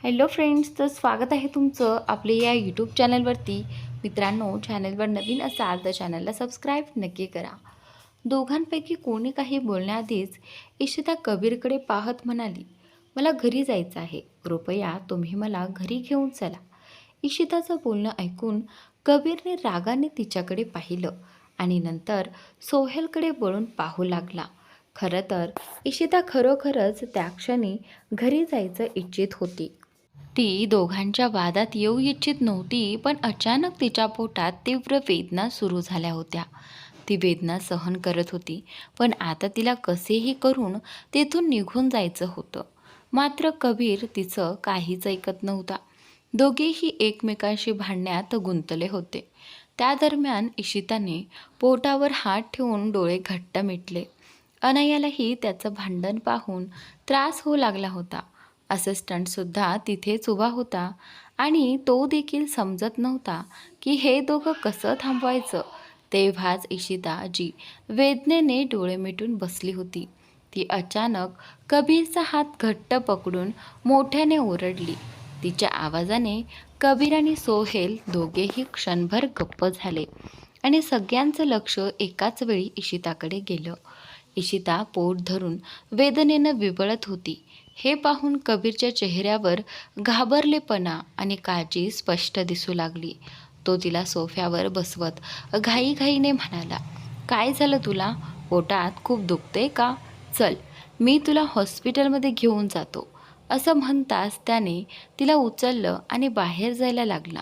Hello friends, तर स्वागत आहे तुमचं आपल्या या यूट्यूब चॅनलवरती. मित्रांनो, चॅनलवर नवीन असाल तर चॅनलला सबस्क्राईब नक्की करा. दोघांपैकी कोणी काही बोलण्याआधीच इशिता कबीरकडे पाहत म्हणाली, मला घरी जायचं आहे, कृपया तुम्ही मला घरी घेऊन चला. इशिताचं बोलणं ऐकून कबीरने रागाने तिच्याकडे पाहिलं आणि नंतर सोहेलकडे वळून पाहू लागला. खरं तर इशिता खरोखरच त्या क्षणी घरी जायचं इच्छित होती. ती दोघांच्या वादात येऊ इच्छित नव्हती, पण अचानक तिच्या पोटात तीव्र वेदना सुरू झाल्या होत्या. ती वेदना सहन करत होती, पण आता तिला कसेही करून तेथून निघून जायचं होतं. मात्र कबीर तिचं काहीच ऐकत नव्हता. दोघेही एकमेकांशी भांडण्यात गुंतले होते. त्या दरम्यान इशिताने पोटावर हात ठेवून डोळे घट्ट मिटले. अनयालाही त्याचं भांडण पाहून त्रास होऊ लागला होता. असिस्टंटसुद्धा तिथेच उभा होता आणि तो देखील समजत नव्हता की हे दोघं कसं थांबवायचं. तेव्हाच इशिता जी वेदनेने डोळे मिटून बसली होती, ती अचानक कबीरचा हात घट्ट पकडून मोठ्याने ओरडली. तिच्या आवाजाने कबीर आणि सोहेल दोघेही क्षणभर गप्प झाले आणि सगळ्यांचं लक्ष एकाच वेळी इशिताकडे गेलं. इशिता पोट धरून वेदनेनं विवळत होती. हे पाहून कबीरच्या चेहऱ्यावर घाबरलेपणा आणि काळजी स्पष्ट दिसू लागली. तो तिला सोफ्यावर बसवत घाईघाईने म्हणाला, काय झालं तुला? पोटात खूप दुखते का? चल, मी तुला हॉस्पिटलमध्ये घेऊन जातो. असं म्हणताच त्याने तिला उचललं आणि बाहेर जायला लागला.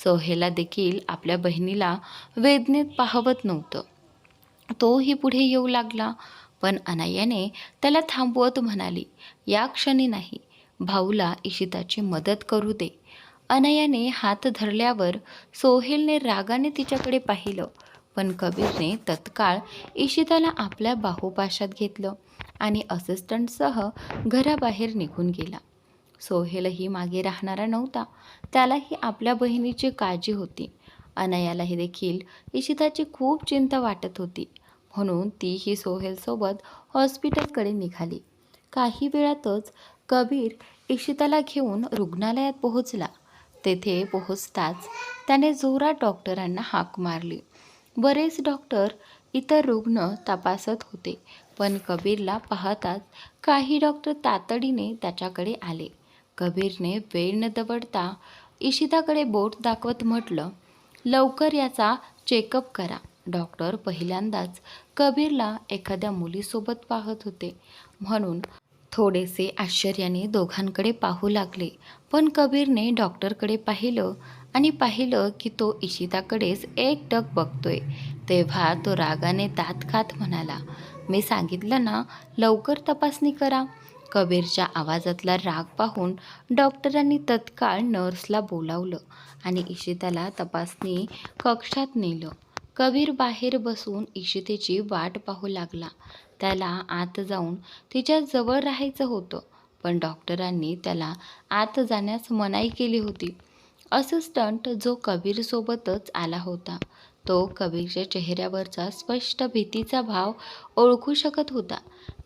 सोहेलला देखील आपल्या बहिणीला वेदनेत पाहवत नव्हतं. तोही पुढे येऊ लागला, पण अनयाने त्याला थांबवत म्हणाली, या क्षणी नाही, भाऊला इशिताची मदत करू दे. अनयाने हात धरल्यावर सोहेलने रागाने तिच्याकडे पाहिलं, पण कबीरने तत्काळ इशिताला आपल्या बाहुपाशात घेतलं आणि असिस्टंटसह घराबाहेर निघून गेला. सोहेलही मागे राहणारा नव्हता. त्यालाही आपल्या बहिणीची काळजी होती. अनयालाही देखील इशिताची खूप चिंता वाटत होती, म्हणून तीही सोहेलसोबत हॉस्पिटलकडे निघाली. काही वेळातच कबीर इशिताला घेऊन रुग्णालयात पोहोचला. तेथे पोहोचताच त्याने जोरात डॉक्टरांना हाक मारली. बरेच डॉक्टर इतर रुग्ण तपासत होते, पण कबीरला पाहताच काही डॉक्टर तातडीने त्याच्याकडे आले. कबीरने वेळ न दवडता इशिताकडे बोट दाखवत म्हटलं, लवकर याचा चेकअप करा. डॉक्टर पहिल्यांदाच कबीरला एखाद्या मुलीसोबत पाहत होते, म्हणून थोडेसे आश्चर्याने दोघांकडे पाहू लागले. पण कबीरने डॉक्टरकडे पाहिलं आणि पाहिलं की तो इशिताकडेच एकटक बघतोय. तेव्हा तो रागाने दात खात म्हणाला, मी सांगितलं ना, लवकर तपासणी करा. कबीरच्या आवाजातला राग पाहून डॉक्टरांनी तत्काळ नर्सला बोलावलं आणि इशिताला तपासणी कक्षात नेलं. कबीर बाहेर बसून इशितेची वाट पाहू लागला. त्याला आत जाऊन तिच्या जवळ राहायचं होतं, पण डॉक्टरांनी त्याला आत जाण्यास मनाई केली होती. असिस्टंट जो कबीरसोबतच आला होता, तो कबीरच्या चेहऱ्यावरचा स्पष्ट भीतीचा भाव ओळखू शकत होता.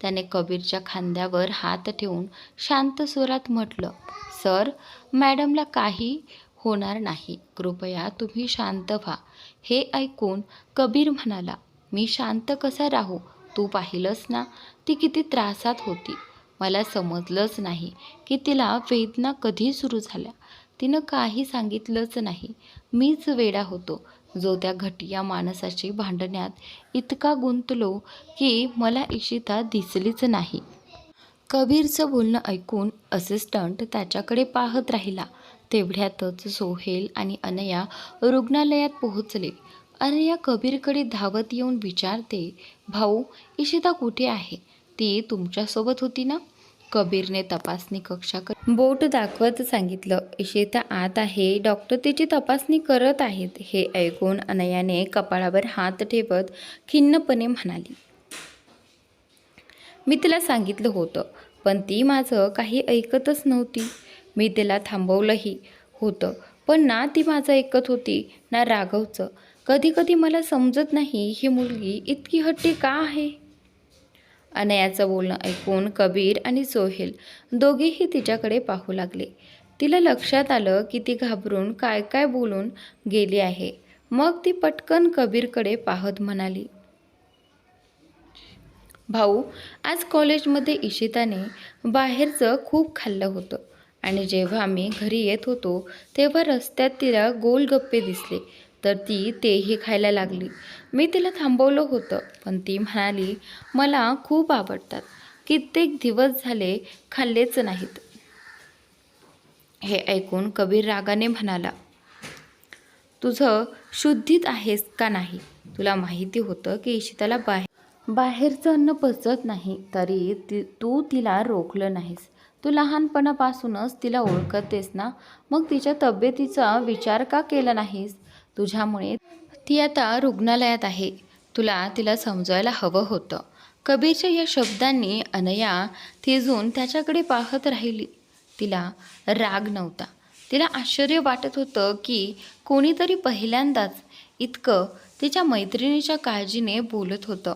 त्याने कबीरच्या खांद्यावर हात ठेवून शांत स्वरात म्हटलं, सर, मॅडमला काही होणार नाही, कृपया तुम्ही शांत व्हा. हे ऐकून कबीर म्हणाला, मी शांत कसा राहू? तू पाहिलंस ना, ती किती त्रासात होती. मला समजलंच नाही की तिला वेदना कधी सुरू झाल्या. तिनं काही सांगितलंच नाही. मीच वेडा होतो, जो त्या घटिया माणसाची भांडण्यात इतका गुंतलो की मला इशिता दिसलीच नाही. कबीरचं बोलणं ऐकून असिस्टंट त्याच्याकडे पाहत राहिला. तेवढ्यातच सोहेल आणि अनया रुग्णालयात पोहोचले. अनया कबीरकडे धावत येऊन विचारते, भाऊ, इशिता कुठे आहे? ती तुमच्यासोबत होती ना? कबीरने तपासणी कक्षाकडे बोट दाखवत सांगितलं, इशिता आत आहे, डॉक्टर तिची तपासणी करत आहेत. हे ऐकून अनयाने कपाळावर हात ठेवत खिन्नपणे म्हणाली, मी तिला सांगितलं होतं, पण ती माझं काही ऐकतच नव्हती. मी तिला थांबवलंही होतं, पण ना ती माझं ऐकत होती ना राघवचं. कधी कधी मला समजत नाही ही मुलगी इतकी हट्टी का आहे. अनयाचं बोलणं ऐकून कबीर आणि सोहेल दोघेही तिच्याकडे पाहू लागले. तिला लक्षात आलं की ती घाबरून काय काय बोलून गेली आहे. मग ती पटकन कबीरकडे पाहत म्हणाली, भाऊ, आज कॉलेजमध्ये इशिताने बाहेरचं खूप खाल्लं होतं आणि जेव्हा मी घरी येत होतो तेव्हा रस्त्यात तिला गोलगप्पे दिसले, तर ती तेही खायला लागली. मी तिला थांबवलं होतं, पण ती म्हणाली मला खूप आवडतात, कित्येक दिवस झाले खाल्लेच नाहीत. हे ऐकून कबीर रागाने म्हणाला, तुझं शुद्धीत आहेस का नाही? तुला माहिती होतं की इशिताला बाहेरचं अन्न पचत नाही, तरी तू तिला रोखलं नाहीस. तू लहानपणापासूनच तिला ओळखतेस ना, मग तिच्या तब्येतीचा विचार का केला नाहीस? तुझ्यामुळे ती आता रुग्णालयात आहे. तुला तिला समजायला हवं होतं. कबीरच्या या शब्दांनी अनया थिजून त्याच्याकडे पाहत राहिली. तिला राग नव्हता. तिला आश्चर्य वाटत होतं की कोणीतरी पहिल्यांदाच इतकं तिच्या मैत्रिणीच्या काळजीने बोलत होतं.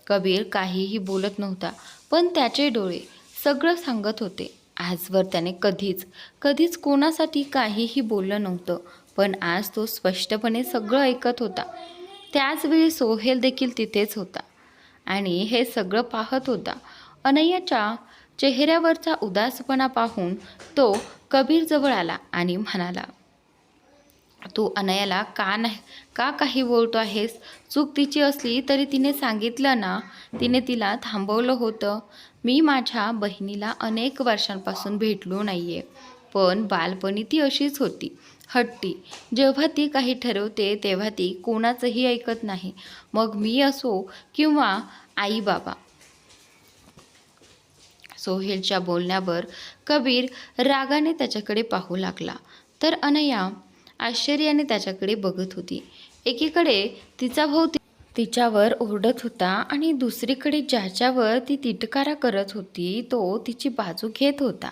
कबीर काहीही बोलत नव्हता, पण त्याचे डोळे सगळं सांगत होते. आजवर त्याने कधीच कोणासाठी काहीही बोललं नव्हतं, पण आज तो स्पष्टपणे सगळं ऐकत होता. त्याचवेळी सोहेल देखील तिथेच होता आणि हे सगळं पाहत होता. अनय्याच्या चेहऱ्यावरचा उदासपणा पाहून तो कबीरजवळ आला आणि म्हणाला, तू अनयाला का काही बोलतो आहेस? चूक तिची असली तरी तिने सांगितलं ना, तिने तिला थांबवलं होतं. मी माझ्या बहिणीला अनेक वर्षांपासून भेटलो नाही आहे, पण बालपणी ती अशीच होती, हट्टी. जेव्हा ती काही ठरवते तेव्हा ती कोणाचंही ऐकत नाही, मग मी असो किंवा आई बाबा. सोहेलच्या बोलण्यावर कबीर रागाने त्याच्याकडे पाहू लागला, तर अनया आश्चर्याने त्याच्याकडे बघत होती. एकीकडे तिचा भाऊ तिच्यावर ओरडत होता आणि दुसरीकडे ज्याच्यावर ती तिटकारा करत होती तो तिची बाजू घेत होता,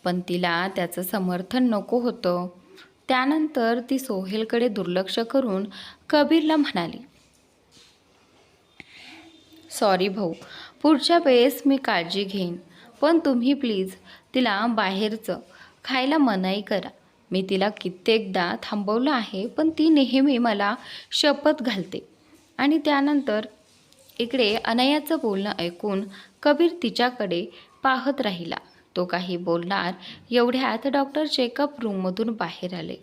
पण तिला त्याचं समर्थन नको होतं. त्यानंतर ती सोहेलकडे दुर्लक्ष करून कबीरला म्हणाली, सॉरी भाऊ, पुढच्या वेळेस मी काळजी घेईन, पण तुम्ही प्लीज तिला बाहेरचं खायला मनाई करा. मी तिला कित्येकदा थांबवलं आहे, पण ती नेहमी मला शपथ घालते. आणि त्यानंतर इकडे अनयाचं बोलणं ऐकून कबीर तिच्याकडे पाहत राहिला. तो काही बोलणार एवढ्यात डॉक्टर चेकअप रूममधून बाहेर आले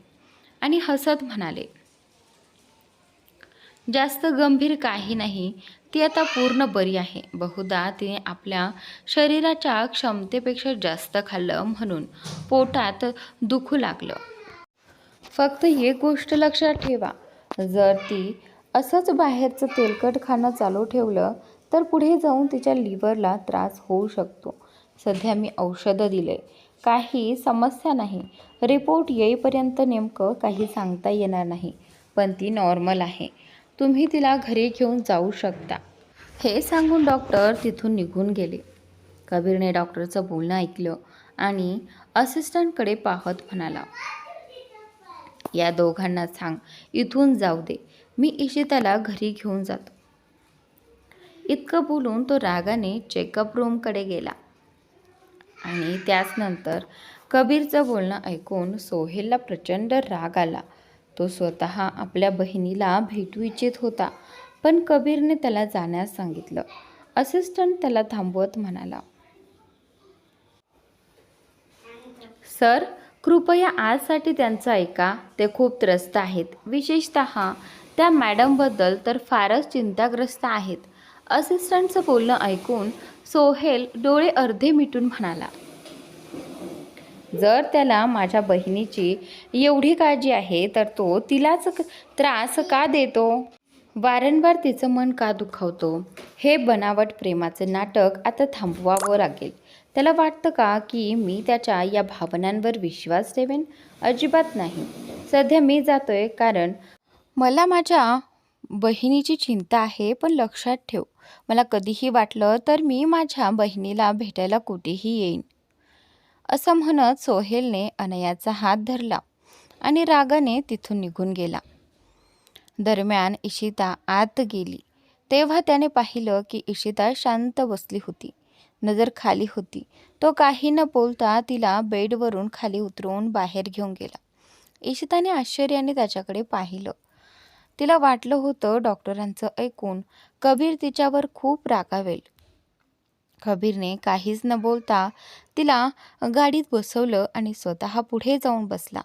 आणि हसत म्हणाले, जास्त गंभीर काही नाही, ती आता पूर्ण बरी आहे. बहुधा तिने आपल्या शरीराच्या क्षमतेपेक्षा जास्त खाल्लं म्हणून पोटात दुखू लागलं. फक्त एक गोष्ट लक्षात ठेवा, जर ती असंच बाहेरचं तेलकट खाणं चालू ठेवलं तर पुढे जाऊन तिच्या लिव्हरला त्रास होऊ शकतो. सध्या मी औषधं दिले, काही समस्या नाही. रिपोर्ट येईपर्यंत नेमकं काही सांगता येणार नाही, पण ती नॉर्मल आहे. तुम्ही तिला घरी घेऊन जाऊ शकता. हे सांगून डॉक्टर तिथून निघून गेले. कबीरने डॉक्टरचं बोलणं ऐकलं आणि असिस्टंटकडे पाहत म्हणाला, या दोघांना सांग इथून जाऊ दे, मी इशिताला घरी घेऊन जातो. इतकं बोलून तो रागाने चेकअप रूमकडे गेला आणि त्याचनंतर कबीरचं बोलणं ऐकून सोहेलला प्रचंड राग आला. तो स्वतः आपल्या बहिणीला भेटू इच्छित होता, पण कबीरने त्याला जाण्यास सांगितलं. असिस्टंट त्याला थांबवत म्हणाला, सर, कृपया आजसाठी त्यांचं ऐका. ते खूप त्रस्त आहेत, विशेषतः त्या मॅडमबद्दल तर फारच चिंताग्रस्त आहेत. असिस्टंटचं बोलणं ऐकून सोहेल डोळे अर्धे मिटून म्हणाला, जर त्याला माझ्या बहिणीची एवढी काळजी आहे तर तो तिलाच त्रास का देतो? वारंवार तिचं मन का दुखावतो? हे बनावट प्रेमाचं नाटक आता थांबवावं लागेल. त्याला वाटतं का की मी त्याच्या या भावनांवर विश्वास ठेवेन? अजिबात नाही. सध्या मी जातोय कारण मला माझ्या बहिणीची चिंता आहे, पण लक्षात ठेव, मला कधीही वाटलं तर मी माझ्या बहिणीला भेटायला कुठेही येईन. असं म्हणत सोहेलने अनयाचा हात धरला आणि रागाने तिथून निघून गेला. दरम्यान इशिता आत गेली तेव्हा त्याने पाहिलं की इशिता शांत बसली होती. नजर खाली होती. तो काही न बोलता तिला बेडवरून खाली उतरवून बाहेर घेऊन गेला. इशिताने आश्चर्याने त्याच्याकडे पाहिलं. तिला वाटलं होतं डॉक्टरांचं ऐकून कबीर तिच्यावर खूप रागावेल. कबीरने काहीच न बोलता तिला गाडीत बसवलं आणि स्वतः पुढे जाऊन बसला.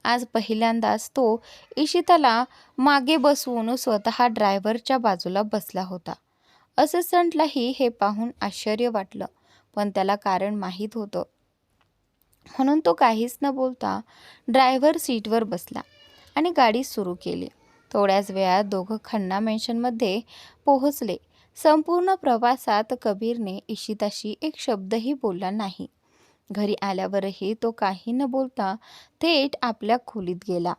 आज पहिल्यांदाच तो इशिताला मागे बसवून स्वतः ड्रायव्हरच्या बाजूला बसला होता. असिस्टंटलाही हे पाहून आश्चर्य वाटलं, पण त्याला कारण माहीत होतं. म्हणून तो काहीच न बोलता ड्रायव्हर सीटवर बसला आणि गाडी सुरू केली. थोड्याच वेळात दोघं खन्ना मेन्शनमध्ये पोहोचले. संपूर्ण प्रवासात कबीरने इशिताशी एक शब्दही बोलला नाही. घरी आल्यावरही तो काही न बोलता थेट आपल्या खोलीत गेला.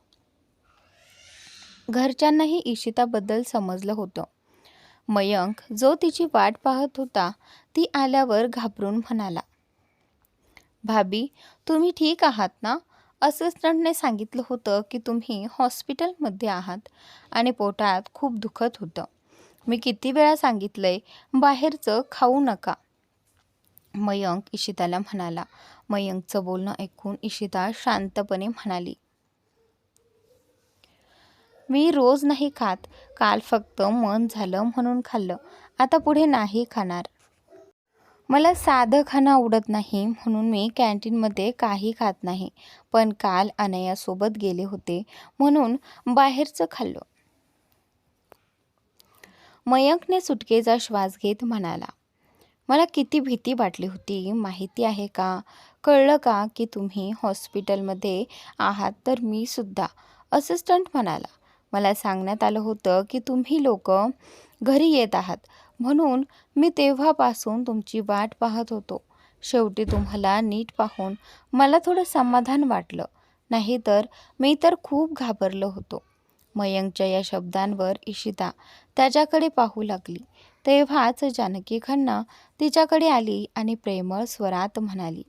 घरच्यांनाही इशिताबद्दल समजलं होतं. मयंक जो तिची वाट पाहत होता ती आल्यावर घाबरून म्हणाला, भाभी तुम्ही ठीक आहात ना? असिस्टंटने सांगितलं होतं की तुम्ही हॉस्पिटलमध्ये आहात आणि पोटात खूप दुखत होतं. मी किती वेळा सांगितलंय बाहेरचं खाऊ नका. मयंक इशिताला म्हणाला. मयंकचं बोलणं ऐकून इशिता शांतपणे म्हणाली, मी रोज नाही खात. काल फक्त मन झालं म्हणून खाल्लं. आता पुढे नाही खाणार. मला साधं खाणं आवडत नाही म्हणून मी कॅन्टीनमध्ये काही खात नाही. पण काल अनयासोबत गेले होते म्हणून बाहेरचं खाल्लं. मयंकने सुटकेचा श्वास घेत म्हणाला, मला किती भीती वाटली होती माहिती आहे का? कळलं का की तुम्ही हॉस्पिटलमध्ये आहात तर मी सुद्धा. असिस्टंट म्हणाला, मला सांगण्यात आलं होतं की तुम्ही लोक घरी येत आहात म्हणून मी तेव्हापासून तुमची वाट पाहत होतो. शेवटी तुम्हाला नीट पाहून मला थोडं समाधान वाटलं. नाहीतर मी तर खूप घाबरलो होतो. मयंकच्या या शब्दांवर इशिता त्याच्याकडे पाहू लागली. तेव्हाच जानकी खन्ना तिच्याकडे आली आणि प्रेमळ स्वरात म्हणाली,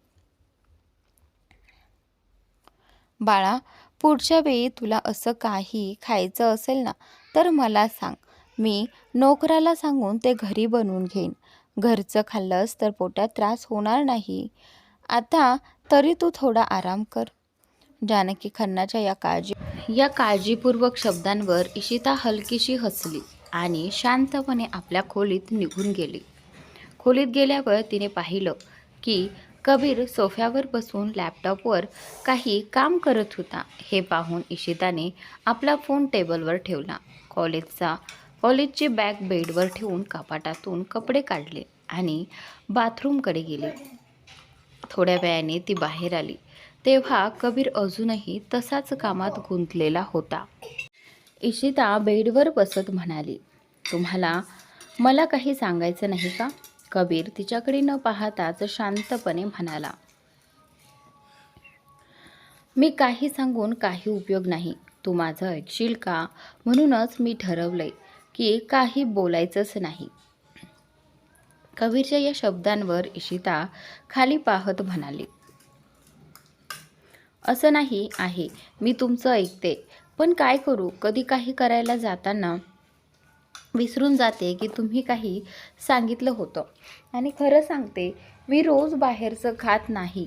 बाळा पुढच्या वेळी तुला असं काही खायचं असेल ना तर मला सांग. मी नोकराला सांगून ते घरी बनवून घेईन. घरचं खाल्लंस तर पोटात त्रास होणार नाही. आता तरी तू थोडा आराम कर. जानकी खन्नाच्या या काळजीपूर्वक शब्दांवर इशिता हलकीशी हसली आणि शांतपणे आपल्या खोलीत निघून गेली. खोलीत गेल्यावर तिने पाहिलं की कबीर सोफ्यावर बसून लॅपटॉपवर काही काम करत होता. हे पाहून इशिताने आपला फोन टेबलवर ठेवला. कॉलेजची बॅग बेडवर ठेवून कपाटातून कपडे काढले आणि बाथरूमकडे गेली. थोड्या वेळाने ती बाहेर आली तेव्हा कबीर अजूनही तसाच कामात गुंतलेला होता. इशिता बेडवर बसत म्हणाली, तुम्हाला मला काही सांगायचं नाही का? कबीर तिच्याकडे न पाहताच शांतपणे म्हणाला, मी काही सांगून काही उपयोग नाही. तू माझं ऐकशील का? म्हणूनच मी ठरवलंय की काही बोलायचंच नाही. कबीरच्या या शब्दांवर इशिता खाली पाहत म्हणाली, असं नाही आहे, मी तुमचं ऐकते. पण काय करू, कधी काही करायला जाताना विसरून जाते की तुम्ही काही सांगितलं होतं. आणि खरं सांगते मी रोज बाहेरचं खात नाही.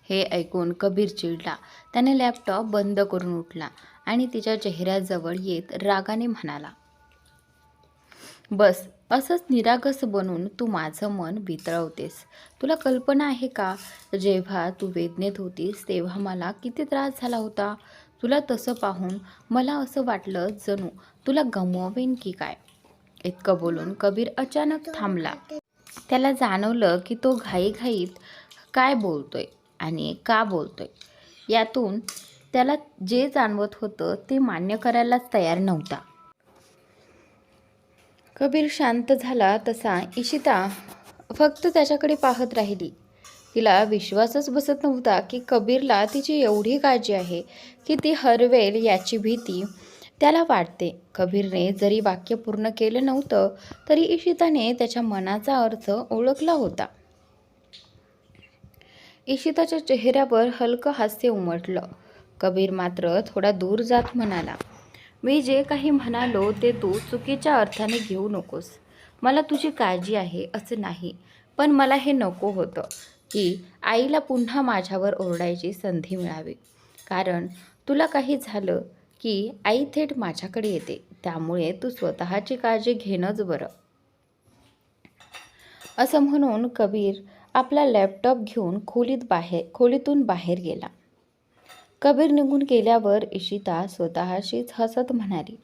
हे ऐकून कबीर चिडला. त्याने लॅपटॉप बंद करून उठला आणि तिच्या चेहऱ्याजवळ येत रागाने म्हणाला, बस असंच निरागस बनून तू माझं मन वितळवतेस. तुला कल्पना आहे का जेव्हा तू वेदनेत होतीस तेव्हा मला किती त्रास झाला होता? तुला तसं पाहून मला असं वाटलं जणू तुला गमवावेन की काय. इतकं बोलून कबीर अचानक थांबला. त्याला जाणवलं की तो घाईघाईत काय बोलतोय आणि का बोलतोय. यातून त्याला जे जाणवत होतं ते मान्य करायलाच तयार नव्हता. कबीर शांत झाला तसा इशिता फक्त त्याच्याकडे पाहत राहिली. तिला विश्वासच बसत नव्हता की कबीरला तिची एवढी काळजी आहे की ती हरवेल याची भीती त्याला वाटते. कबीरने जरी वाक्य पूर्ण केलं नव्हतं तरी इशिताने त्याच्या मनाचा अर्थ ओळखला होता. इशिताच्या चेहऱ्यावर हलकं हास्य उमटलं. कबीर मात्र थोडा दूर जात म्हणाला, मी जे काही म्हणालो ते तू चुकीच्या अर्थाने घेऊ नकोस. मला तुझी काळजी आहे असं नाही, पण मला हे नको होतं की आईला पुन्हा माझ्यावर ओरडायची संधी मिळावी. कारण तुला काही झालं की आई थेट माझ्याकडे येते. त्यामुळे तू स्वतःची काळजी घेणंच बरं. असं म्हणून कबीर आपला लॅपटॉप घेऊन खोलीतून बाहेर गेला. कबीर निघून गेल्यावर इशिता स्वतःशीच हसत म्हणाली,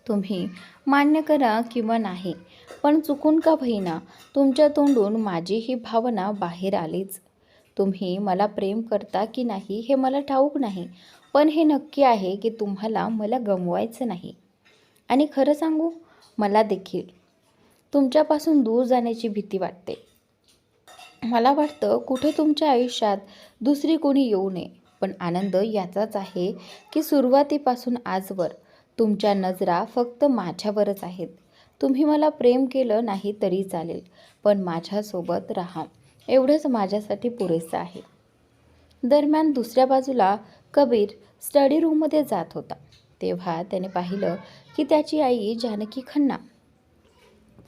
तुम्ही मान्य करा किंवा नाही, पण चुकून का होईना तुमच्या तोंडून माझी ही भावना बाहेर आलीच. तुम्ही मला प्रेम करता की नाही हे मला ठाऊक नाही, पण हे नक्की आहे की तुम्हाला मला गमवायचं नाही. आणि खरं सांगू, मला देखील तुमच्यापासून दूर जाण्याची भीती वाटते. मला वाटतं कुठे तुमच्या आयुष्यात दुसरी कोणी येऊ नये. पण आनंद याचाच आहे की सुरुवातीपासून आजवर तुमच्या नजरा फक्त माझ्यावरच आहेत. तुम्ही मला प्रेम केलं नाही तरी चालेल, पण माझ्यासोबत राहा, एवढंच माझ्यासाठी पुरेसं आहे. दरम्यान दुसऱ्या बाजूला कबीर स्टडी रूममध्ये जात होता. तेव्हा त्याने पाहिलं की त्याची आई जानकी खन्ना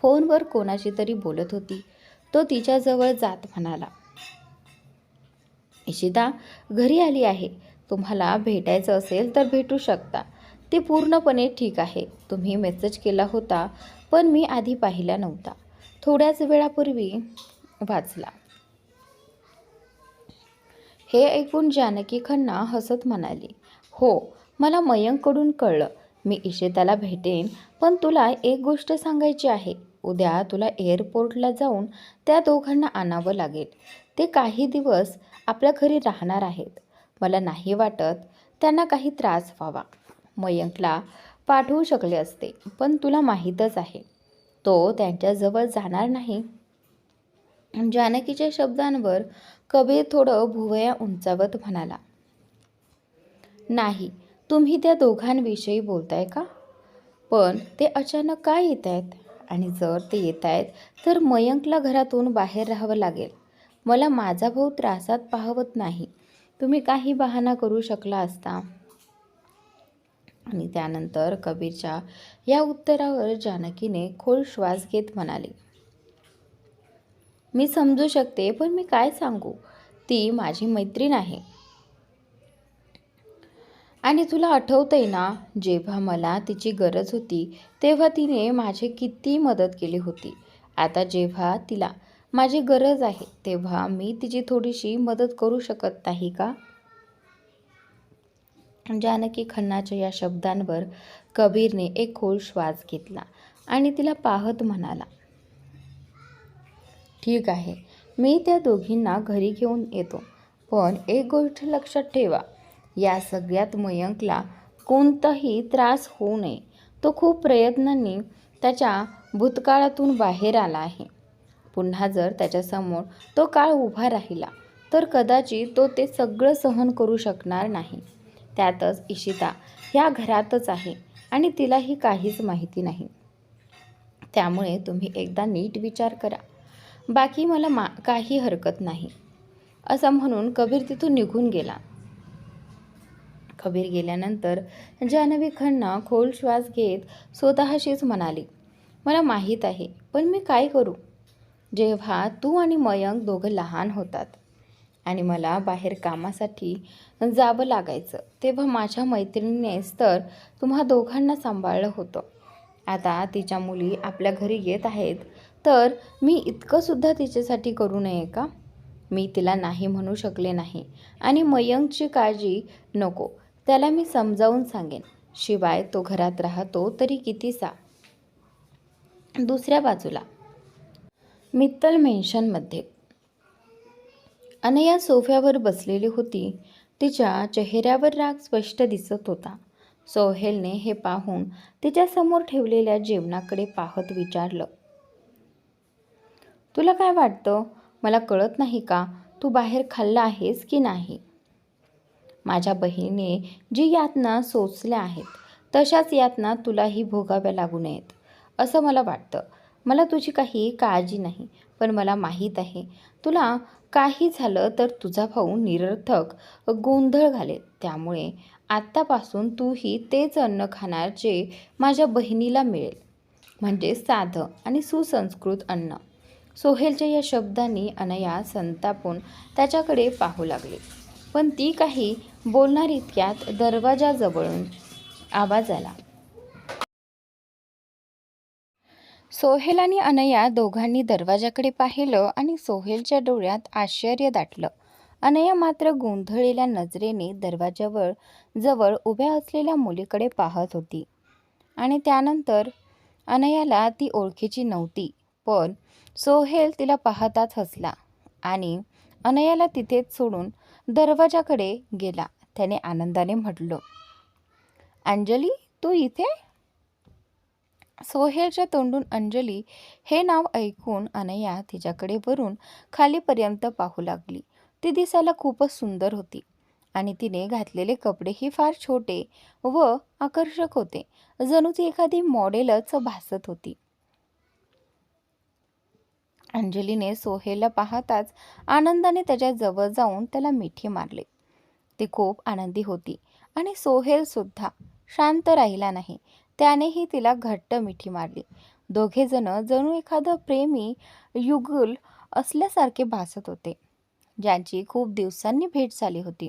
फोनवर कोणाशी तरी बोलत होती. तो तिच्याजवळ जात म्हणाला, इशिता घरी आली आहे. तुम्हाला भेटायचं असेल तर भेटू शकता. ती पूर्णपणे ठीक आहे. तुम्ही मेसेज केला होता, पण मी आधी पाहिला नव्हता. थोड्याच वेळापूर्वी वाचला. हे ऐकून जानकी खन्ना हसत म्हणाली, हो, मला मयंककडून कळलं. मी इशिताला भेटेन, पण तुला एक गोष्ट सांगायची आहे. उद्या तुला एअरपोर्टला जाऊन त्या दोघांना आणावं लागेल. ते काही दिवस आपल्या घरी राहणार आहेत. मला नाही वाटत त्यांना काही त्रास व्हावा. मयंकला पाठवू शकले असते, पण तुला माहीतच आहे तो त्यांच्याजवळ जाणार नाही. जानकीच्या शब्दांवर कबीर थोडं भुवया उंचावत म्हणाला, नाही, तुम्ही त्या दोघांविषयी बोलताय का? पण ते अचानक काय येत आहेत? आणि जर ते येत आहेत तर मयंकला घरातून बाहेर राहावं लागेल. मला माझा भाऊ त्रासात पाहवत नाही. तुम्ही काही बहाणा करू शकला असता. आणि त्यानंतर कबीरच्या या उत्तरावर जानकीने खोल श्वास घेत म्हणाली, मी समजू शकते, पण मी काय सांगू? ती माझी मैत्रीण आहे. आणि तुला आठवतंय ना, जेव्हा मला तिची गरज होती तेव्हा तिने माझी किती मदत केली होती. आता जेव्हा तिला माझी गरज आहे तेव्हा मी तिची थोडीशी मदत करू शकत नाही का? जानकी खन्नाच्या या शब्दांवर कबीरने एक खोल श्वास घेतला आणि तिला पाहत म्हणाला, ठीक आहे, मी त्या दोघींना घरी घेऊन येतो. पण एक गोष्ट लक्षात ठेवा, या सगळ्यात मयंकला कोणताही त्रास होऊ नये. तो खूप प्रयत्नांनी त्याच्या भूतकाळातून बाहेर आला आहे. पुन्हा जर त्याच्यासमोर तो काळ उभा राहिला तर कदाचित तो ते सगळं सहन करू शकणार नाही. त्यातच इशिता ह्या घरातच आहे आणि तिलाही काहीच माहिती नाही. त्यामुळे तुम्ही एकदा नीट विचार करा. बाकी मला काही हरकत नाही. असं म्हणून कबीर तिथून निघून गेला. कबीर गेल्यानंतर जानवी खन्ना खोल श्वास घेत स्वतःशीच म्हणाली, मला माहीत आहे, पण मी काय करू? जेव्हा तू आणि मयंक दोघं लहान होतात आणि मला बाहेर कामासाठी जावं लागायचं तेव्हा माझ्या मैत्रिणीनेच तर तुम्हा दोघांना सांभाळलं होतं. आता तिच्या मुली आपल्या घरी येत आहेत तर मी इतकंसुद्धा तिच्यासाठी करू नये का? मी तिला नाही म्हणू शकले नाही. आणि मयंकची काळजी नको, त्याला मी समजावून सांगेन. शिवाय तो घरात राहतो तरी कितीसा. दुसऱ्या बाजूला मित्तल मेन्शनमध्ये अनया सोफ्यावर बसलेली होती. तिच्या चेहऱ्यावर राग स्पष्ट दिसत होता. सोहेलने हे पाहून तिच्यासमोर ठेवलेल्या जेवणाकडे पाहत विचारलं, तुला काय वाटतं? मला कळत नाही का तू बाहेर खाल्लं आहेस की नाही? माझ्या बहिणीने जी यातना सोसल्या आहेत तशाच यातना तुलाही भोगाव्या लागू नयेत असं मला वाटतं. मला तुझी काही काळजी नाही, पण मला माहीत आहे तुला काही झालं तर तुझा भाऊ निरर्थक गोंधळ घालेल. त्यामुळे आत्तापासून तूही तेच अन्न खाणार जे माझ्या बहिणीला मिळेल. म्हणजे साधं आणि सुसंस्कृत अन्न. सोहेलच्या या शब्दांनी अनया संतापून त्याच्याकडे पाहू लागली. पण ती काही बोलणार इतक्यात दरवाजाजवळून आवाज आला. सोहेल आणि अनया दोघांनी दरवाजाकडे पाहिलं आणि सोहेलच्या डोळ्यात आश्चर्य दाटलं. अनया मात्र गोंधळलेल्या नजरेने दरवाजावर जवळ उभ्या असलेल्या मुलीकडे पाहत होती. आणि त्यानंतर अनयाला ती ओळखीची नव्हती, पण सोहेल तिला पाहताच हसला आणि अनयाला तिथेच सोडून दरवाजाकडे गेला. त्याने आनंदाने म्हटलं, अंजली, तू इथे? सोहेलच्या तोंडून अंजली हे नाव ऐकून अनया तिच्याकडे वरून खालीपर्यंत पाहू लागली. ती दिसायला खूपच सुंदर होती आणि तिने घातलेले कपडेही फार छोटे व आकर्षक होते. जणू ती एखादी मॉडेलच भासत होती. अंजलीने सोहेलला पाहताच आनंदाने त्याच्या जवळ जाऊन त्याला मिठी मारले. ती खूप आनंदी होती आणि सोहेल सुद्धा शांत राहिला नाही. त्यानेही तिला घट्ट मिठी मारली. दोघे जण जणू एखादं प्रेमी युगुल असल्यासारखे भासत होते, ज्यांची खूप दिवसांनी भेट झाली होती.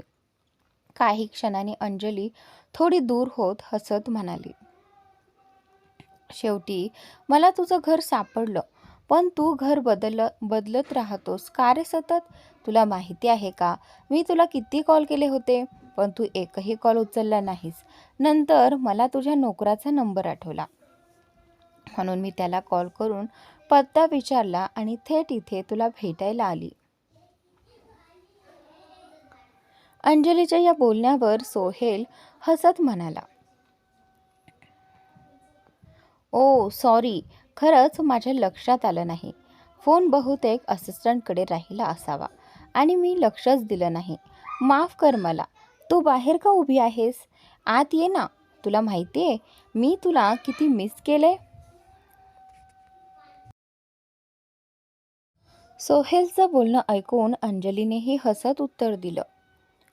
काही क्षणांनी अंजली थोडी दूर होत हसत म्हणाली, शेवटी मला तुझं घर सापडलं. पण तू घर बदलत राहतोस का रे सतत? तुला माहिती आहे का, मी तुला किती कॉल केले होते, पण तू एकही कॉल उचलला नाहीस. नंतर मला तुझ्या नोकराचा नंबर आठवला, म्हणून मी त्याला कॉल करून पत्ता विचारला आणि थेट इथे तुला भेटायला आली. अंजलीच्या या बोलण्यावर सोहेल हसत म्हणाला, ओ सॉरी, खरंच माझ्या लक्षात आलं नाही. फोन बहुतेक असिस्टंटकडे राहिला असावा आणि मी लक्षच दिलं नाही. माफ कर मला. तू बाहेर का उभी आहेस? आत ये ना. तुला माहिती आहे मी तुला किती मिस केले. सोहेलचं बोलणं ऐकून अंजलीनेही हसत उत्तर दिलं,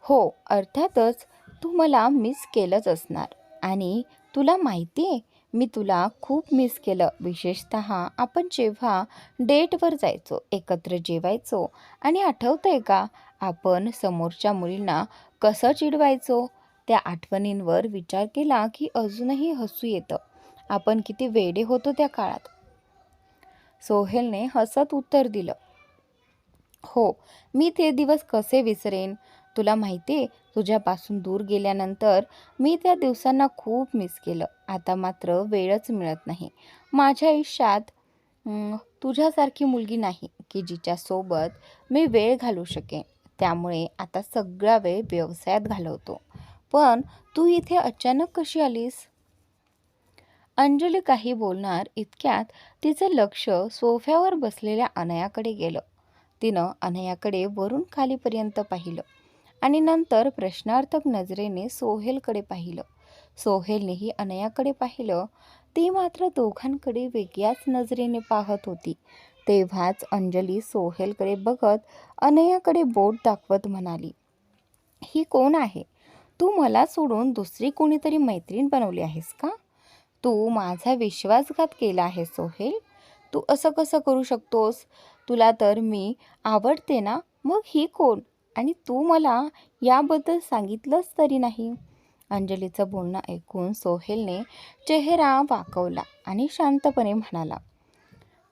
हो, अर्थातच तू मला मिस केलंच असणार. आणि तुला माहिती आहे, मी तुला खूप मिस केलं. विशेषतः आपण जेव्हा डेटवर जायचो, एकत्र जेवायचो आणि आठवतंय का, आपण समोरच्या मुलींना कसं चिडवायचो. त्या आठवणींवर विचार केला की अजूनही हसू येतं. आपण किती वेडे होतो त्या काळात. सोहेलने हसत उत्तर दिलं, हो, मी ते दिवस कसे विसरेन. तुला माहिती आहे, तुझ्यापासून दूर गेल्यानंतर मी त्या दिवसांना खूप मिस केलं. आता मात्र वेळच मिळत नाही. माझ्या आयुष्यात तुझ्यासारखी मुलगी नाही की जिच्यासोबत मी वेळ घालवू शकेन. त्यामुळे आता सगळा वेळ व्यवसायात घालवतो. पण तू इथे अचानक कशी आलीस? अंजली काही बोलणार इतक्यात तिचं लक्ष सोफ्यावर बसलेल्या अनयाकडे गेलं. तिनं अनयाकडे वरून खालीपर्यंत पाहिलं आणि नंतर प्रश्नार्थक नजरेने सोहेलकडे पाहिलं. सोहेलनेही अनयाकडे पाहिलं. ती मात्र दोघांकडे वेगळ्याच नजरेने पाहत होती. तेव्हाच अंजली सोहेलकडे बघत अनयाकडे बोट दाखवत म्हणाली, ही कोण आहे? तू मला सोडून दुसरी कोणीतरी मैत्रीण बनवली आहेस का? तू माझा विश्वासघात केला आहे सोहेल. तू असं कसं करू शकतोस? तुला तर मी आवडते ना, मग ही कोण? आणि तू मला याबद्दल सांगितलंच तरी नाही. अंजलीचं बोलणं ऐकून सोहेलने चेहरा वाकवला आणि शांतपणे म्हणाला,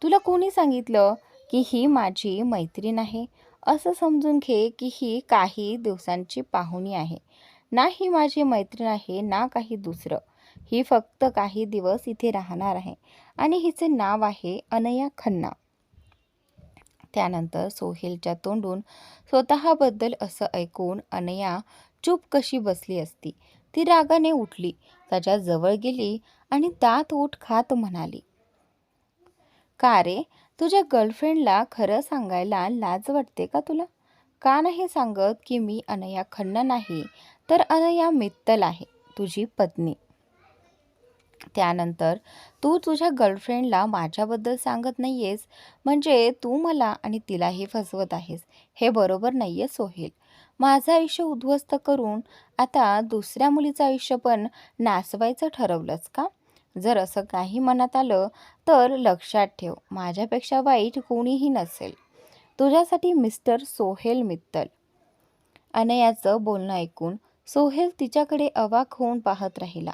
तुला कोणी सांगितलं की ही माझी मैत्रीण आहे? असं समजून घे की ही काही दिवसांची पाहुणी आहे. ना ही माझी मैत्रीण आहे ना काही दुसरं. ही फक्त काही दिवस इथे राहणार आहे आणि हिचे नाव आहे अनया खन्ना. त्यानंतर सोहेलच्या तोंडून स्वतःबद्दल असं ऐकून अनया चूप कशी बसली असती. ती रागाने उठली, त्याच्या जवळ गेली आणि दात ओठ खात म्हणाली, का रे, तुझ्या गर्लफ्रेंडला खरं सांगायला लाज वाटते का तुला? का नाही सांगत की मी अनया खन्ना नाही तर अनया मित्तल आहे, तुझी पत्नी. त्यानंतर तू तुझ्या गर्लफ्रेंडला माझ्याबद्दल सांगत नाहीयेस, म्हणजे तू मला आणि तिलाही फसवत आहेस. हे बरोबर नाहीये सोहेल. माझं आयुष्य उद्ध्वस्त करून आता दुसऱ्या मुलीचं आयुष्य पण नासवायचं ठरवलंस का? जर असं काही मनात आलं तर लक्षात ठेव, माझ्यापेक्षा वाईट कोणीही नसेल. तुझ्यासाठी मिस्टर सोहेल मित्तल. अनयाचं बोलणं ऐकून सोहेल तिच्याकडे अवाक होऊन पाहत राहिला.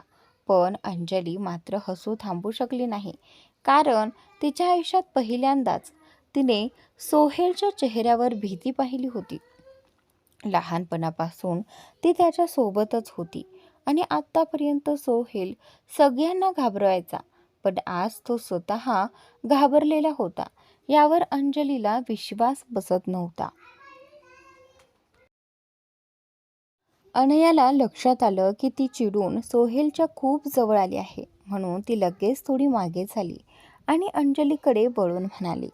पण अंजली मात्र हसू थांबू शकली नाही. कारण तिच्या आयुष्यात पहिल्यांदाच तिने सोहेलच्या चेहऱ्यावर भीती पाहिली होती. लहानपणापासून ती त्याच्या सोबतच होती आणि आत्तापर्यंत सोहेल सगळ्यांना घाबरवायचा. पण आज तो स्वतः घाबरलेला होता. यावर अंजलीला विश्वास बसत नव्हता. अनयाला लक्षात आलं की ती चिडून सोहेलच्या खूप जवळ आली आहे. म्हणून ती लगेच थोडी मागे झाली आणि अंजलीकडे वळून म्हणाली,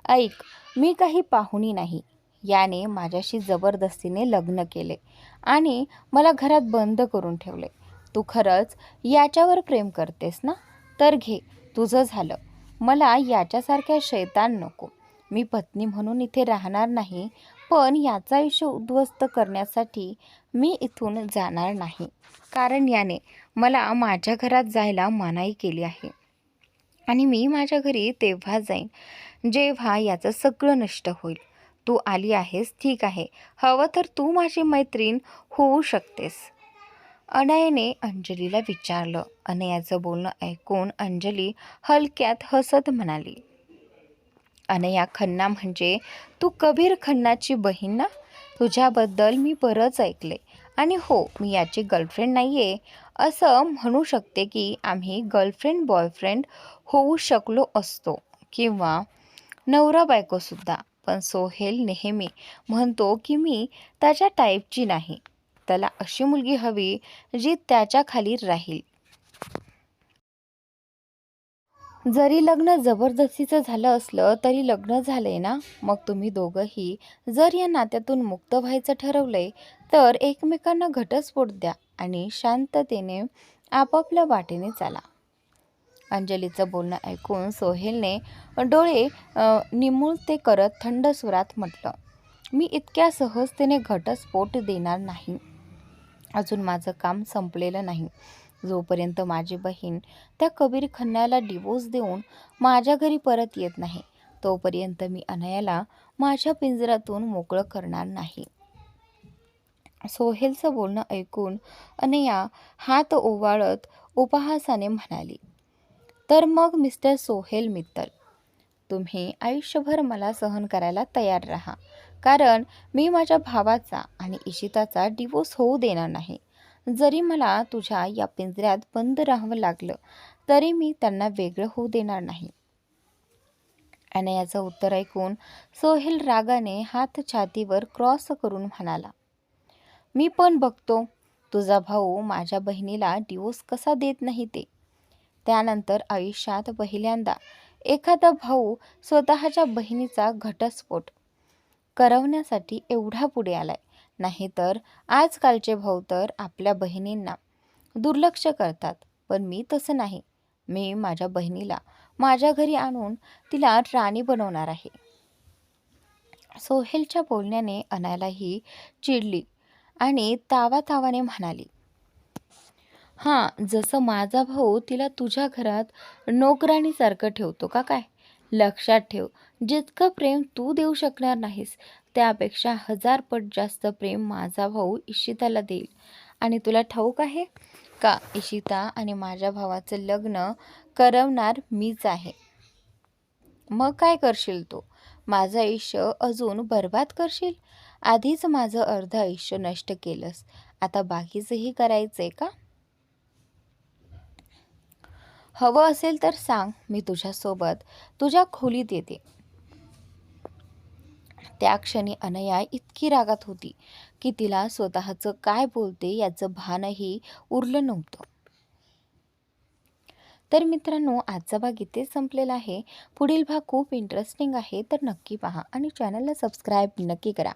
ऐक, मी काही पाहुणी नाही. याने माझ्याशी जबरदस्तीने लग्न केले आणि मला घरात बंद करून ठेवले. तू खरंच याच्यावर प्रेम करतेस ना? तर घे, तुझं झालं. मला याच्यासारख्या शैतान नको. मी पत्नी म्हणून इथे राहणार नाही, पण याचं आयुष्य उद्ध्वस्त करण्यासाठी मी इथून जाणार नाही. कारण याने मला माझ्या घरात जायला मनाई केली आहे आणि मी माझ्या घरी तेव्हा जाईन जेव्हा याचं सगळं नष्ट होईल. तू आली आहेस, ठीक आहे. हवं तर तू माझी मैत्रीण होऊ शकतेस. अनयाने अंजलीला विचारलं. अनयाचं बोलणं ऐकून अंजली हलक्यात हसत म्हणाली, अनया खन्ना म्हणजे तू कबीर खन्नाची बहीण ना? तुझ्याबद्दल मी बरंच ऐकले आणि हो, मी याची गर्लफ्रेंड नाही आहे असं म्हणू शकते की आम्ही गर्लफ्रेंड बॉयफ्रेंड होऊ शकलो असतो किंवा नवरा बायकोसुद्धा. पण सोहेल नेहमी म्हणतो की मी त्याच्या टाईपची नाही. त्याला अशी मुलगी हवी जी त्याच्या खाली राहील. जरी लग्न जबरदस्तीचं झालं असलं तरी लग्न झालंय ना? मग तुम्ही दोघंही जर या नात्यातून मुक्त व्हायचं ठरवलंय तर एकमेकांना घटस्फोट द्या आणि शांततेने आपापल्या वाटेने चाला. अंजलीचं बोलणं ऐकून सोहेलने डोळे निमुळते करत थंड सुरात म्हटलं, मी इतक्या सहजतेने घटस्फोट देणार नाही. अजून माझं काम संपलेलं नाही. जोपर्यंत माझी बहीण त्या कबीर खन्नाला डिवोर्स देऊन माझ्या घरी परत येत नाही, तोपर्यंत मी अनयाला माझ्या पिंजऱ्यातून मोकळं करणार नाही. सोहेलचं बोलणं ऐकून अनया हात ओवाळत उपहासाने म्हणाली, तर मग मिस्टर सोहेल मित्तल, तुम्ही आयुष्यभर मला सहन करायला तयार राहा. कारण मी माझ्या भावाचा आणि इशिताचा डिवोर्स होऊ देणार नाही. जरी मला तुझ्या या पिंजऱ्यात बंद राहावं लागलं तरी मी त्यांना वेगळं होऊ देणार नाही. अनयाचं उत्तर ऐकून सोहेल रागाने हात छातीवर क्रॉस करून म्हणाला, मी पण बघतो तुझा भाऊ माझ्या बहिणीला डिवोर्स कसा देत नाही ते. त्यानंतर आयुष्यात पहिल्यांदा एखादा भाऊ स्वतःच्या बहिणीचा घटस्फोट करवण्यासाठी एवढा पुढे आलाय. नाहीतर आजकालचे भाऊ तर आपल्या बहिणींना दुर्लक्ष करतात. पण मी तसं नाही. मी माझ्या बहिणीला माझ्या घरी आणून तिला राणी बनवणार आहे. सोहेलच्या बोलण्याने अनायालाही चिडली आणि तावातावाने म्हणाली, हां, जसं माझा भाऊ तिला तुझ्या घरात नोकराणीसारखं ठेवतो का काय? लक्षात ठेव, जितकं प्रेम तू देऊ शकणार नाहीस त्यापेक्षा 1000 पट जास्त प्रेम माझा भाऊ इशिताला देईल. आणि तुला ठाऊक आहे का, इशिता आणि माझ्या भावाचं लग्न करवणार मीच आहे. मग काय करशील तू? माझं आयुष्य अजून बरबाद करशील? आधीच माझं अर्ध आयुष्य नष्ट केलंस, आता बाकीचंही करायचंय का? हवं असेल तर सांग, मी तुझ्यासोबत तुझ्या खोलीत येते. त्या क्षणी अनया इतकी रागात होती की तिला स्वतःचं काय बोलते याचं भानही उरलं नव्हतं. तर मित्रांनो, आजचा भाग इथेच संपलेला आहे. पुढील भाग खूप इंटरेस्टिंग आहे, तर नक्की पहा आणि चॅनलला सबस्क्राईब नक्की करा.